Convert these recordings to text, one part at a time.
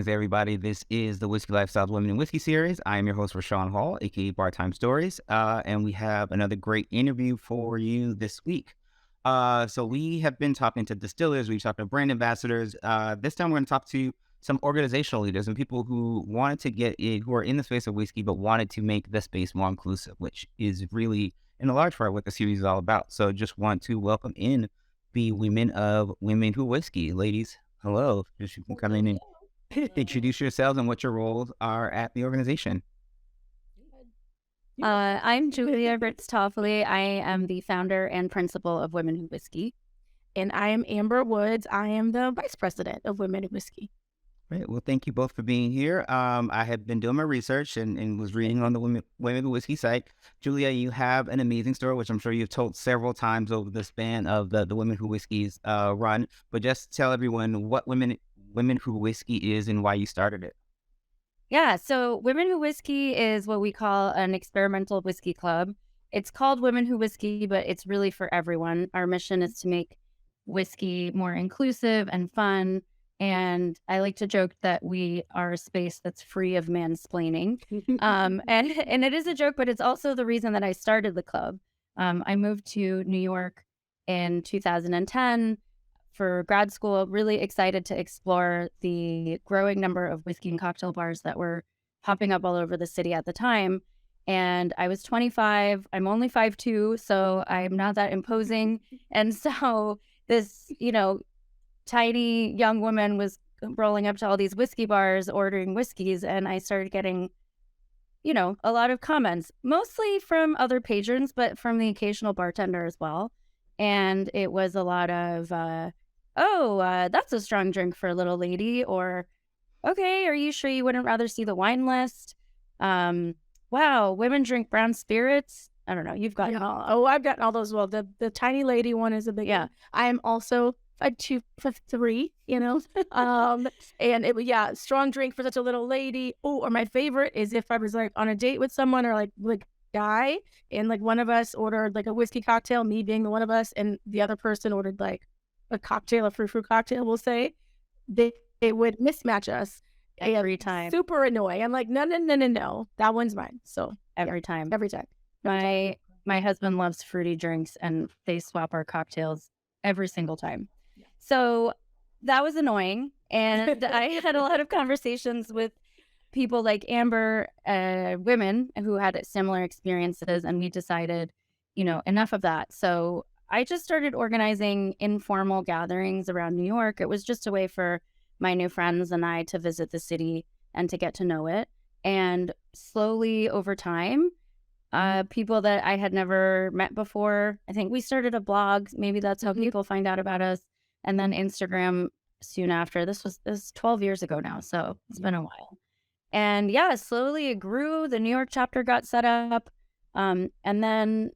Wednesday, everybody. This is the Whiskey Lifestyles Women in Whiskey series. I am your host, Rashawn Hall, aka Bar Time Stories, and we have another great interview for you this week. So we have been talking to distillers, we've talked to brand ambassadors. This time we're going to talk to some organizational leaders and people who wanted to get in, who are in the space of whiskey, but wanted to make the space more inclusive, which is really, in a large part, what the series is all about. So just want to welcome in the women of Women Who Whiskey. Ladies, hello. Just you can come in and introduce yourselves and what your roles are at the organization. I'm Julia Ritz Toffoli. I am the founder and principal of Women Who Whiskey. And I am Amber Woods. I am the vice president of Women Who Whiskey. Great. Well, thank you both for being here. I have been doing my research and was reading on the Women Who Whiskey site. Julia, you have an amazing story, which I'm sure you've told several times over the span of the Women Who Whiskey's run. But just tell everyone what Women Who Whiskey is and why you started it. Yeah, so Women Who Whiskey is what we call an experimental whiskey club. It's called Women Who Whiskey, but it's really for everyone. Our mission is to make whiskey more inclusive and fun. And I like to joke that we are a space that's free of mansplaining. And it is a joke, but it's also the reason that I started the club. I moved to New York in 2010 for grad school, really excited to explore the growing number of whiskey and cocktail bars that were popping up all over the city at the time. And I was 25. I'm only 5'2", so I'm not that imposing. And so this, tiny young woman was rolling up to all these whiskey bars, ordering whiskeys, and I started getting, a lot of comments, mostly from other patrons, but from the occasional bartender as well. And it was a lot of, that's a strong drink for a little lady, or, okay, are you sure you wouldn't rather see the wine list? Wow, women drink brown spirits. I don't know. You've got I've gotten all those. Well, the tiny lady one is a big one. I am also 5'2", 5'3", and it was, strong drink for such a little lady. Oh, or my favorite is if I was like on a date with someone or like guy, and like one of us ordered like a whiskey cocktail, me being the one of us, and the other person ordered like a cocktail, a fruit cocktail, we'll say, they would mismatch us every time. Super annoying. I'm like, no, that one's mine. So every time. My husband loves fruity drinks, and they swap our cocktails every single time. So that was annoying. And I had a lot of conversations with people like Amber, women who had similar experiences. And we decided, enough of that. So I just started organizing informal gatherings around New York. It was just a way for my new friends and I to visit the city and to get to know it. And slowly over time, people that I had never met before, I think we started a blog. Maybe that's how people find out about us. And then Instagram soon after. This was 12 years ago now, so it's been a while. And slowly it grew. The New York chapter got set up. And then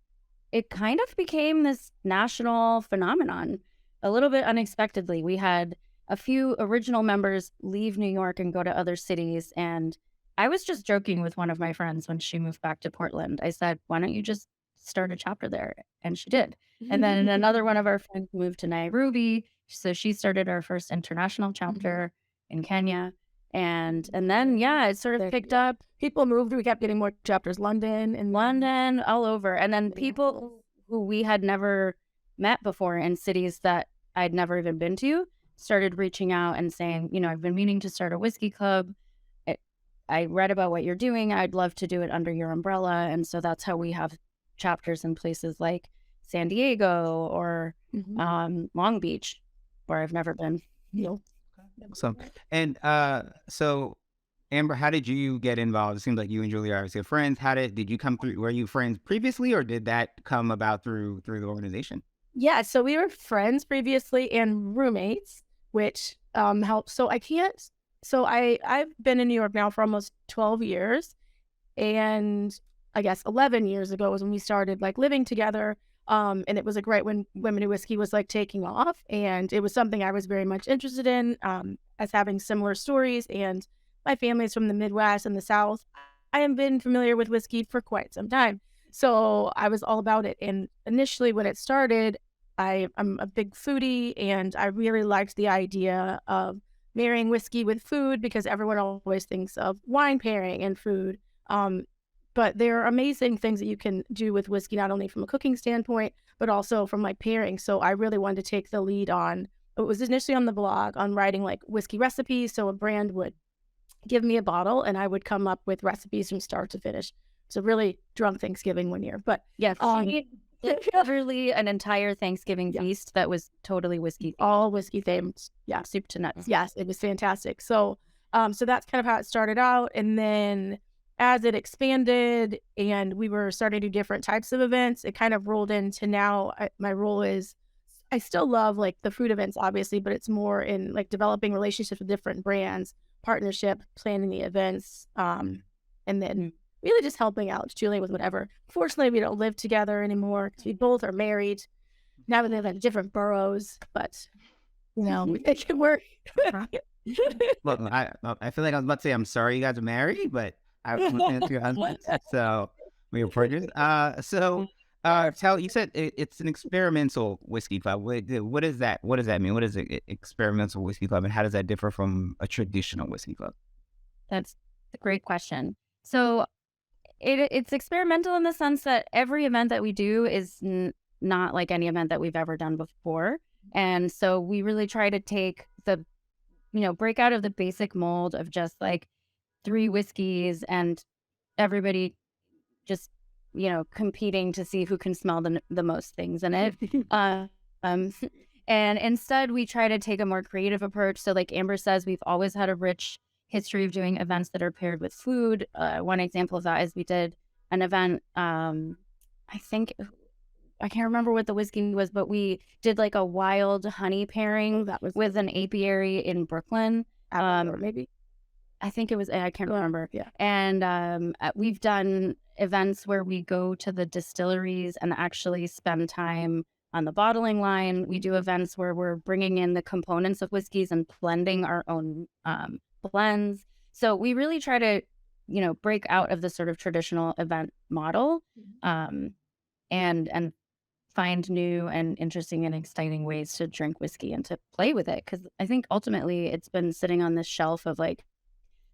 it kind of became this national phenomenon, a little bit unexpectedly. We had a few original members leave New York and go to other cities. And I was just joking with one of my friends when she moved back to Portland. I said, why don't you just start a chapter there? And she did. And then another one of our friends moved to Nairobi. So she started our first international chapter in Kenya. And then, it sort of picked up. People moved. We kept getting more chapters. London, all over. And then people who we had never met before in cities that I'd never even been to started reaching out and saying, I've been meaning to start a whiskey club. I read about what you're doing. I'd love to do it under your umbrella. And so that's how we have chapters in places like San Diego or Long Beach, where I've never been. Awesome. And so Amber, how did you get involved? It seems like you and Julia are good friends. Did you come through? Were you friends previously, or did that come about through the organization? Yeah, so we were friends previously and roommates, which helped. So I've been in New York now for almost 12 years, and I guess 11 years ago was when we started like living together. And it was like right when Women Who Whiskey was like taking off, and it was something I was very much interested in, as having similar stories. And my family is from the Midwest and the South. I have been familiar with whiskey for quite some time, so I was all about it. And initially, when it started, I'm a big foodie, and I really liked the idea of marrying whiskey with food because everyone always thinks of wine pairing and food. But there are amazing things that you can do with whiskey, not only from a cooking standpoint, but also from like pairing. So I really wanted to take the lead on, it was initially on the blog on writing like whiskey recipes. So a brand would give me a bottle and I would come up with recipes from start to finish. So really drunk Thanksgiving one year. But yeah, literally an entire Thanksgiving feast that was totally whiskey, all whiskey themed. Yeah, soup to nuts. Yes, it was fantastic. So so that's kind of how it started out. And then as it expanded and we were starting to do different types of events, it kind of rolled into now my role is, I still love like the food events, obviously, but it's more in like developing relationships with different brands, partnership, planning the events, and then really just helping out Julie with whatever. Fortunately, we don't live together anymore because we both are married. Now we live in different boroughs, but you know, we make it work. Look, I feel like I was about to say I'm sorry you guys are married, but I was so we were partners. Tell you said it's an experimental whiskey club. What is that? What does that mean? What is an experimental whiskey club, and how does that differ from a traditional whiskey club? That's a great question. So it's experimental in the sense that every event that we do is not like any event that we've ever done before. And so we really try to take the, break out of the basic mold of just like 3 whiskeys and everybody just, competing to see who can smell the most things in it. And instead we try to take a more creative approach. So like Amber says, we've always had a rich history of doing events that are paired with food. One example of that is we did an event, I think, I can't remember what the whiskey was, but we did like a wild honey pairing with an apiary in Brooklyn. Maybe. I think it was, I can't remember. Yeah. And we've done events where we go to the distilleries and actually spend time on the bottling line. We do events where we're bringing in the components of whiskeys and blending our own blends. So we really try to, break out of the sort of traditional event model, and find new and interesting and exciting ways to drink whiskey and to play with it. Because I think ultimately it's been sitting on this shelf of like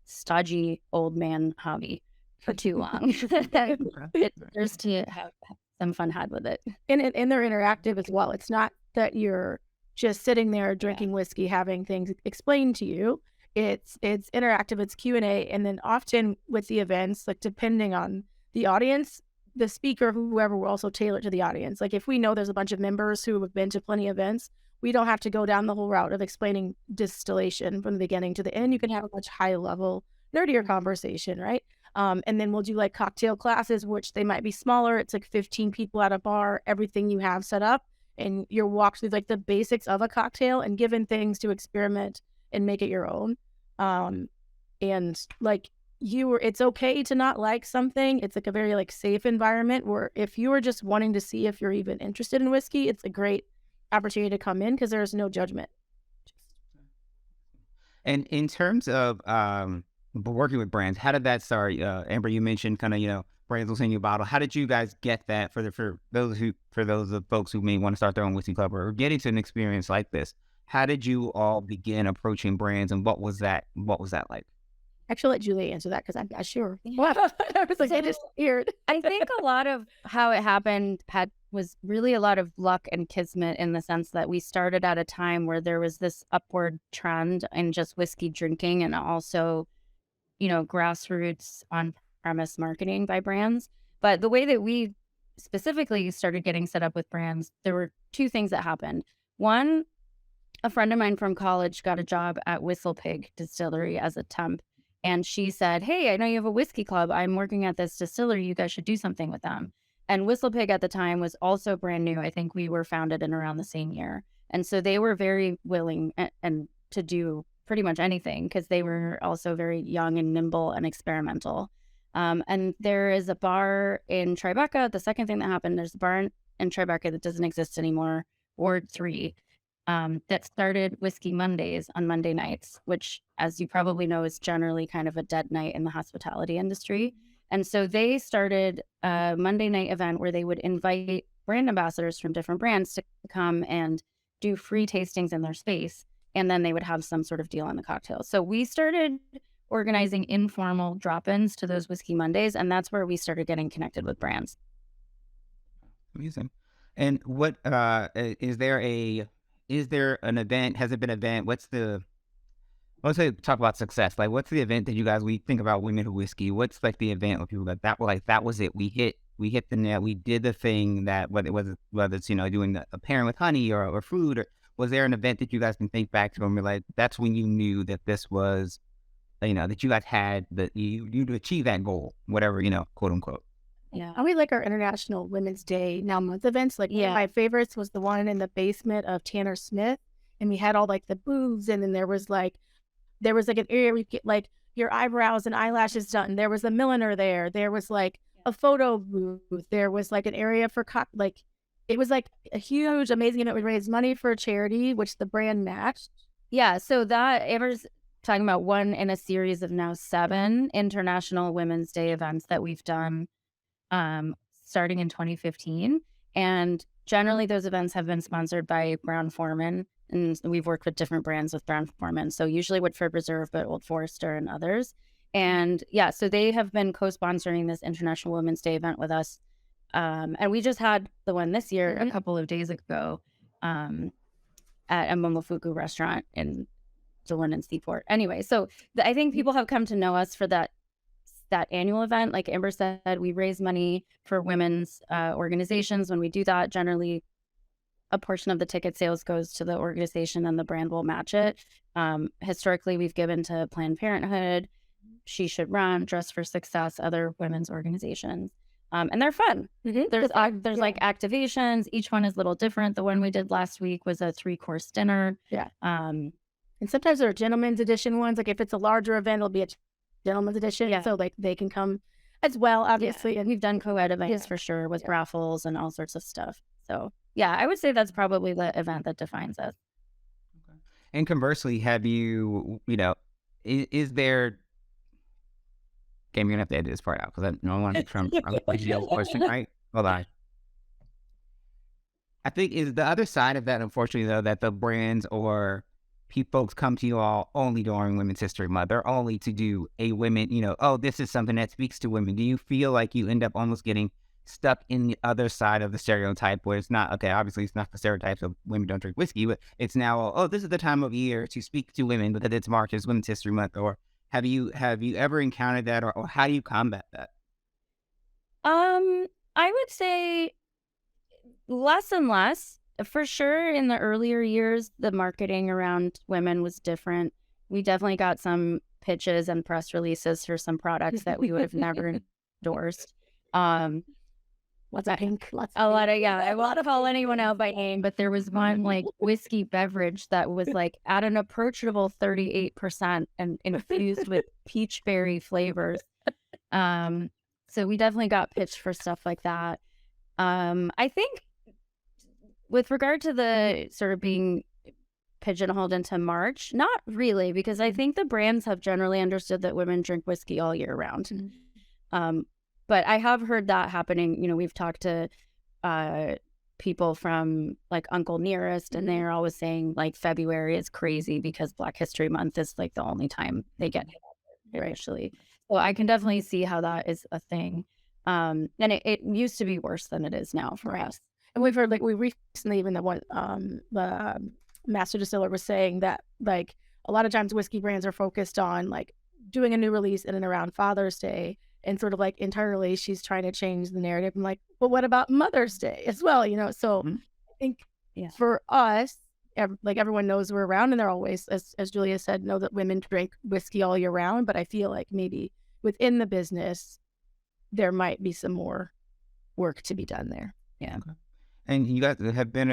stodgy old man hobby for too long. It deserves to have some fun had with it. And they're interactive as well. It's not that you're just sitting there drinking whiskey, having things explained to you. It's interactive, it's Q&A, and then often with the events, like depending on the audience, the speaker, whoever, will also tailor it to the audience. Like if we know there's a bunch of members who have been to plenty of events, we don't have to go down the whole route of explaining distillation from the beginning to the end. You can have a much higher level, nerdier conversation, right? And then we'll do like cocktail classes, which they might be smaller. It's like 15 people at a bar, everything you have set up, and you're walked through like the basics of a cocktail and given things to experiment and make it your own. And like it's okay to not like something. It's like a very like safe environment where if you are just wanting to see if you're even interested in whiskey, it's a great opportunity to come in because there's no judgment. And in terms of working with brands, how did that start? Amber, you mentioned kind of, brands will send you a bottle. How did you guys get that for those folks who may want to start their own whiskey club or get into an experience like this? How did you all begin approaching brands, and what was that like? Actually, let Julie answer that because I'm not sure. I was like, I just heard. I think a lot of how it happened was really a lot of luck and kismet in the sense that we started at a time where there was this upward trend in just whiskey drinking and also, grassroots on-premise marketing by brands. But the way that we specifically started getting set up with brands, there were 2 things that happened. One, a friend of mine from college got a job at Whistle Pig Distillery as a temp. And she said, hey, I know you have a whiskey club. I'm working at this distillery. You guys should do something with them. And Whistle Pig at the time was also brand new. I think we were founded in around the same year. And so they were very willing and to do pretty much anything because they were also very young and nimble and experimental. And there is a bar in Tribeca. The second thing that happened, there's a bar in Tribeca that doesn't exist anymore, Ward 3. That started Whiskey Mondays on Monday nights, which, as you probably know, is generally kind of a dead night in the hospitality industry. And so they started a Monday night event where they would invite brand ambassadors from different brands to come and do free tastings in their space. and then they would have some sort of deal on the cocktail. So we started organizing informal drop-ins to those Whiskey Mondays, and that's where we started getting connected with brands. Amazing. And what is there an event? Has it been an event? Let's say talk about success. Like, what's the event that you guys, we think about Women Who Whiskey? What's like the event where people that was it. We hit the nail. We did the thing that whether it's doing a pairing with honey or food, or was there an event that you guys can think back to and be like, that's when you knew that this was, that you guys had that you achieve that goal, whatever, quote unquote. Yeah. And we like our International Women's Day now month events. Like one of my favorites was the one in the basement of Tanner Smith, and we had all like the booths, and then there was like an area where you get like your eyebrows and eyelashes done. There was a milliner there. There was like a photo booth. There was like an area for it was like a huge, amazing event. We raised money for a charity, which the brand matched. Yeah. So that Amber's talking about one in a series of now 7 International Women's Day events that we've done starting in 2015. And generally those events have been sponsored by Brown-Forman, and we've worked with different brands with Brown-Forman. So usually Woodford Reserve, but Old Forester and others. And yeah, so they have been co-sponsoring this International Women's Day event with us. And we just had the one this year a couple of days ago at a Momofuku restaurant in Dillon and Seaport. Anyway, so I think people have come to know us for that annual event. Like Amber said, we raise money for women's organizations. When we do that, generally a portion of the ticket sales goes to the organization and the brand will match it. Historically, we've given to Planned Parenthood, She Should Run, Dress for Success, other women's organizations. And they're fun. There's like activations. Each one is a little different. The one we did last week was a 3-course dinner. Yeah. And sometimes there are gentlemen's edition ones. Like if it's a larger event, it'll be a gentleman's edition. Yeah. So like they can come as well, obviously. Yeah. And we've done co-ed events for sure with raffles and all sorts of stuff. So yeah, I would say that's probably the event that defines us. Okay. And conversely, have you, is there, Game, you're gonna have to edit this part out because I don't want to make sure I'm the question, right? Hold on. I think is the other side of that, unfortunately, though, that the brands or folks come to you all only during Women's History Month, or only to do a women, this is something that speaks to women. Do you feel like you end up almost getting stuck in the other side of the stereotype where it's not, okay, obviously it's not the stereotypes of women don't drink whiskey, but it's now, this is the time of year to speak to women because it's March, it's Women's History Month, or have you ever encountered that, or how do you combat that? I would say less and less. For sure, in the earlier years, the marketing around women was different. We definitely got some pitches and press releases for some products that we would have never endorsed. What's that? A lot of, I won't call anyone out by name, but there was one like whiskey beverage that was like at an approachable 38% and infused with peach berry flavors. So we definitely got pitched for stuff like that. I think with regard to the sort of being pigeonholed into March, not really, because I think the brands have generally understood that women drink whiskey all year round. But I have heard that happening. We've talked to people from like Uncle Nearest, and they're always saying like February is crazy because Black History Month is like the only time they get it, actually. So I can definitely see how that is a thing. And it used to be worse than it is now for us. And we've heard, like, we recently, even the master distiller was saying that, like, a lot of times whiskey brands are focused on, like, doing a new release in and around Father's Day. And sort of, like, entirely she's trying to change the narrative. I'm like, well, what about Mother's Day as well? So I think for us, like, everyone knows we're around, and they're always, as Julia said, know that women drink whiskey all year round. But I feel like maybe within the business, there might be some more work to be done there. Yeah. Okay. And you guys have been,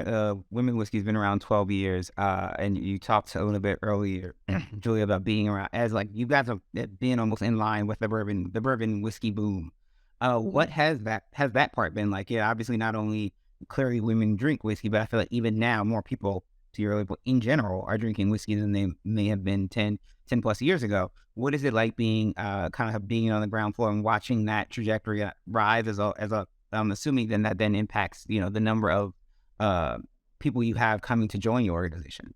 Women Whiskey's been around 12 years, and you talked a little bit earlier, Julia, about being around, as like you guys have been almost in line with the bourbon whiskey boom. What has that part been like? Yeah, obviously not only clearly women drink whiskey, but I feel like even now more people, to your level, in general, are drinking whiskey than they may have been 10 plus years ago. What is it like being, kind of being on the ground floor and watching that trajectory rise as a I'm assuming then that then impacts, the number of people you have coming to join your organization.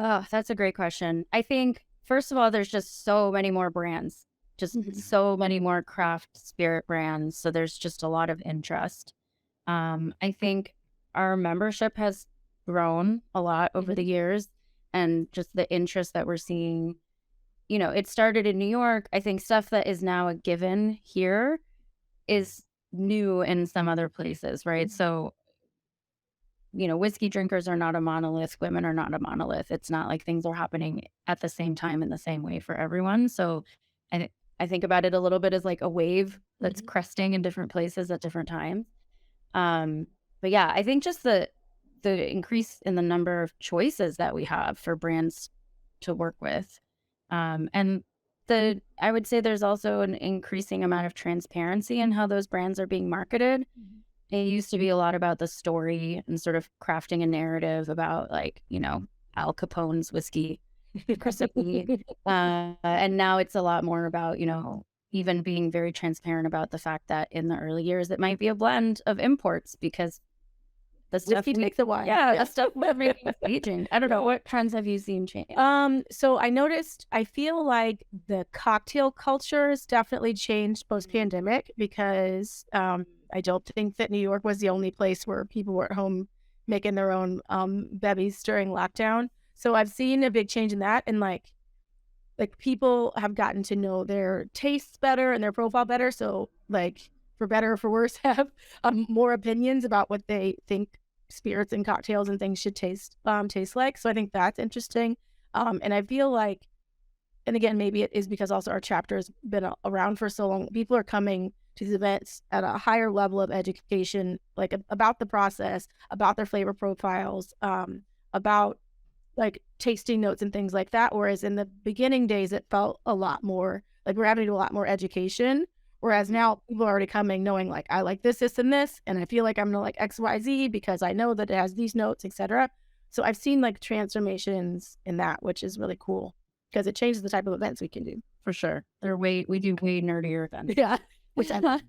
Oh, that's a great question. I think, first of all, there's just so many more brands, just so many more craft spirit brands. So there's just a lot of interest. I think our membership has grown a lot over the years, and just the interest that we're seeing. It started in New York. I think stuff that is now a given here is new in some other places, right? So, whiskey drinkers are not a monolith. Women are not a monolith. It's not like things are happening at the same time in the same way for everyone. So, I think about it a little bit as like a wave that's cresting in different places at different times. But yeah, I think just the increase in the number of choices that we have for brands to work with. And I would say there's also an increasing amount of transparency in how those brands are being marketed. It used to be a lot about the story and sort of crafting a narrative about like, Al Capone's whiskey recipe. And now it's a lot more about, even being very transparent about the fact that in the early years, it might be a blend of imports because the stuff Whiskey takes a while. Yeah, the stuff we're making is aging. I don't know. What trends have you seen change? So I feel like the cocktail culture has definitely changed post-pandemic because I don't think that New York was the only place where people were at home making their own bevies during lockdown. So I've seen a big change in that, and like people have gotten to know their tastes better and their profile better. So like, for better or for worse, have more opinions about what they think spirits and cocktails and things should taste like. So I think that's interesting. And I feel like, and again, maybe it is because also our chapter has been around for so long. People are coming to these events at a higher level of education, like about the process, about their flavor profiles, about like tasting notes and things like that. Whereas in the beginning days, it felt a lot more like we're having to do a lot more education. Whereas now people are already coming knowing like, I like this, and this, and I feel like I'm going to like XYZ because I know that it has these notes, etc. So I've seen like transformations in that, which is really cool because it changes the type of events we can do. For sure. We do way nerdier events. Yeah. Which I love.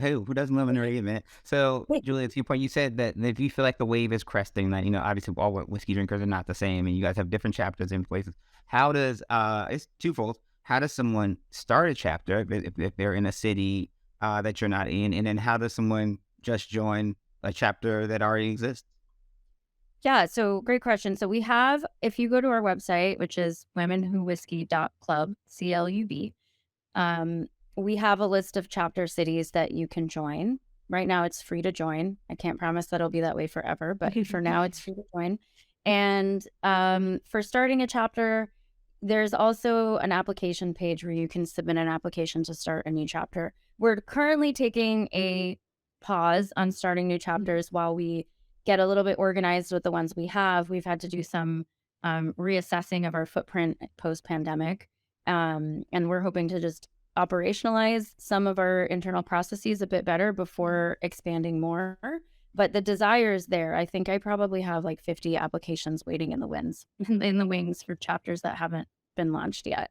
Who doesn't love a nerdy event? So, Julia, to your point, you said that if you feel like the wave is cresting, that, obviously all whiskey drinkers are not the same and you guys have different chapters in places. How does, it's twofold. How does someone start a chapter if they're in a city that you're not in? And then how does someone just join a chapter that already exists? Yeah, so great question. So we have, if you go to our website, which is womenwhowhiskey.club, CLUB, we have a list of chapter cities that you can join. Right now it's free to join. I can't promise that it'll be that way forever, but for now it's free to join. And for starting a chapter, there's also an application page where you can submit an application to start a new chapter. We're currently taking a pause on starting new chapters while we get a little bit organized with the ones we have. We've had to do some reassessing of our footprint post-pandemic. And we're hoping to just operationalize some of our internal processes a bit better before expanding more. But the desire is there. I think I probably have like 50 applications waiting in the wings for chapters that haven't been launched yet.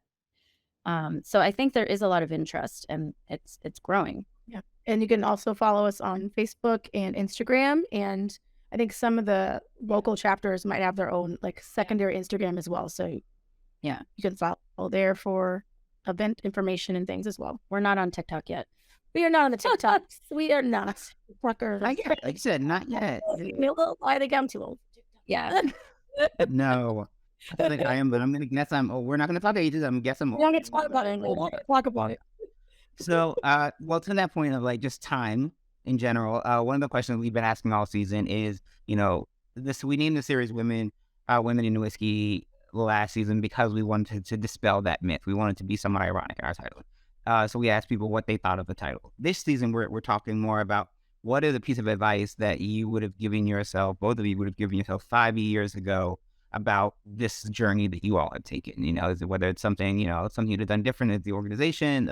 So I think there is a lot of interest and it's growing. Yeah. And you can also follow us on Facebook and Instagram. And I think some of the local chapters might have their own like secondary Instagram as well. So yeah, you can follow there for event information and things as well. We're not on TikTok yet. We are not on the TikToks. We are not. Like you said, not yet. I think I'm too old. Yeah. No. I think I am, but I'm going to guess we're not going to talk ages. I'm guessing. We're not going to talk about it. Talk about it. So, well, to that point of like just time in general, one of the questions we've been asking all season is, we named the series Women in Whiskey last season because we wanted to dispel that myth. We wanted to be somewhat ironic in our title. So we asked people what they thought of the title. This season, we're talking more about what is a piece of advice that you would have given yourself, both of you would have given yourself 5 years ago about this journey that you all have taken. Whether it's something, something you'd have done different as the organization,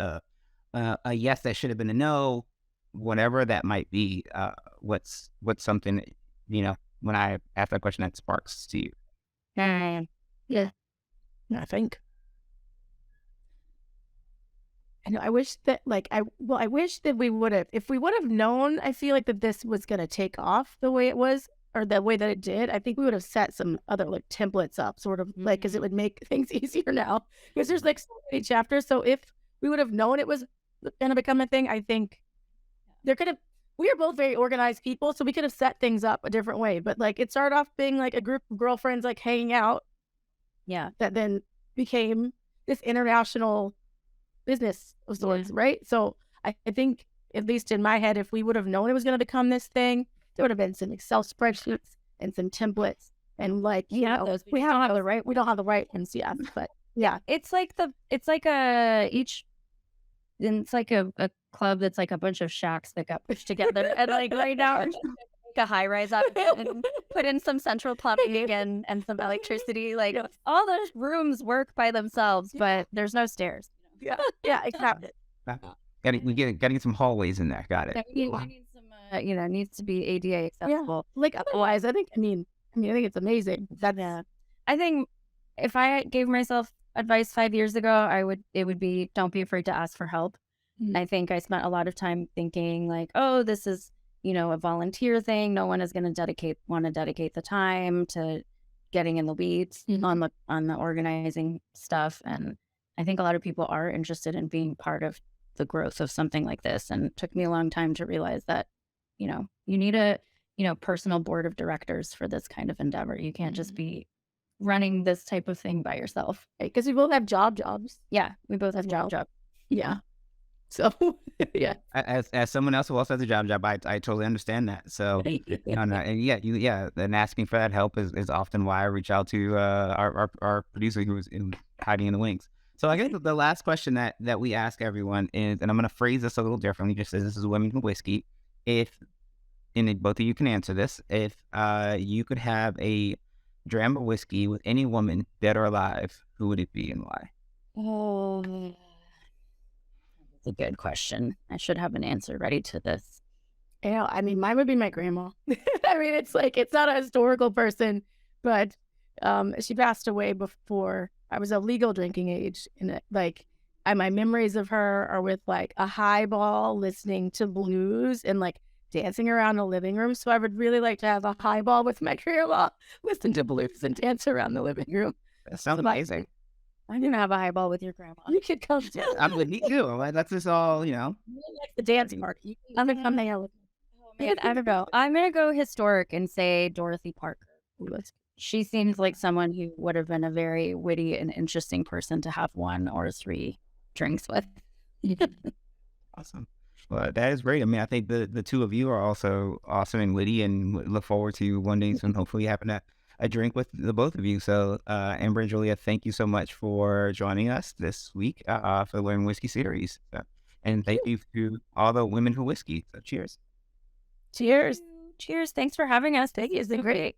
a yes that should have been a no, whatever that might be. What's something that, when I ask that question, that sparks to you? Yeah, I think. I know. I wish that, I wish that we would have, if we would have known, I feel like that this was going to take off the way it was or the way that it did, I think we would have set some other like templates up, sort of like, because it would make things easier now. Because there's like so many chapters. So if we would have known it was going to become a thing, I think there could have. We are both very organized people, so we could have set things up a different way. But like it started off being like a group of girlfriends like hanging out. Yeah. That then became this international business of sorts, right? So I think, at least in my head, if we would have known it was going to become this thing, there would have been some Excel spreadsheets and some templates, and like we don't have the right ones yet, but yeah, it's like a club that's like a bunch of shacks that got pushed together, and like right now make a high rise up and put in some central plumbing and some electricity. Like all those rooms work by themselves, but there's no stairs. Yeah, exactly. Gotta get some hallways in there. Got it. We need some, needs to be ADA accessible. Yeah. Like otherwise, I think it's amazing. I think if I gave myself advice 5 years ago, it would be, don't be afraid to ask for help. Mm-hmm. I think I spent a lot of time thinking like, oh, this is, a volunteer thing. No one is going to want to dedicate the time to getting in the weeds on the organizing stuff. And I think a lot of people are interested in being part of the growth of something like this. And it took me a long time to realize that, you need a, personal board of directors for this kind of endeavor. You can't just be running this type of thing by yourself. Because we both have jobs. Yeah, we both have jobs. Yeah. So, yeah. As someone else who also has a job, I totally understand that. So, and asking for that help is often why I reach out to our producer who is hiding in the wings. So I guess the last question that we ask everyone is, and I'm going to phrase this a little differently, just as this is Women Who Whiskey. And both of you can answer this, if you could have a dram of whiskey with any woman, dead or alive, who would it be and why? Oh, that's a good question. I should have an answer ready to this. Yeah, mine would be my grandma. It's like, it's not a historical person, but she passed away before I was of legal drinking age. And my memories of her are with like a highball, listening to blues and like dancing around the living room. So I would really like to have a highball with my grandma, listen to blues and dance around the living room. That sounds amazing. I'm going to have a highball with your grandma. You could come too. I'm with me too. That's just all, Really like the dance party. I'm going to come hang out with me. Man, I don't know. I'm going to go historic and say Dorothy Parker. She seems like someone who would have been a very witty and interesting person to have 1 or 3 drinks with. Awesome. Well, that is great. I think the two of you are also awesome and witty, and look forward to one day soon hopefully having a drink with the both of you. So Amber and Julia, thank you so much for joining us this week for the Women Whiskey series. And thank you to all the Women Who Whiskey. So cheers. Cheers. Cheers. Thanks for having us. Thank you. It's been great.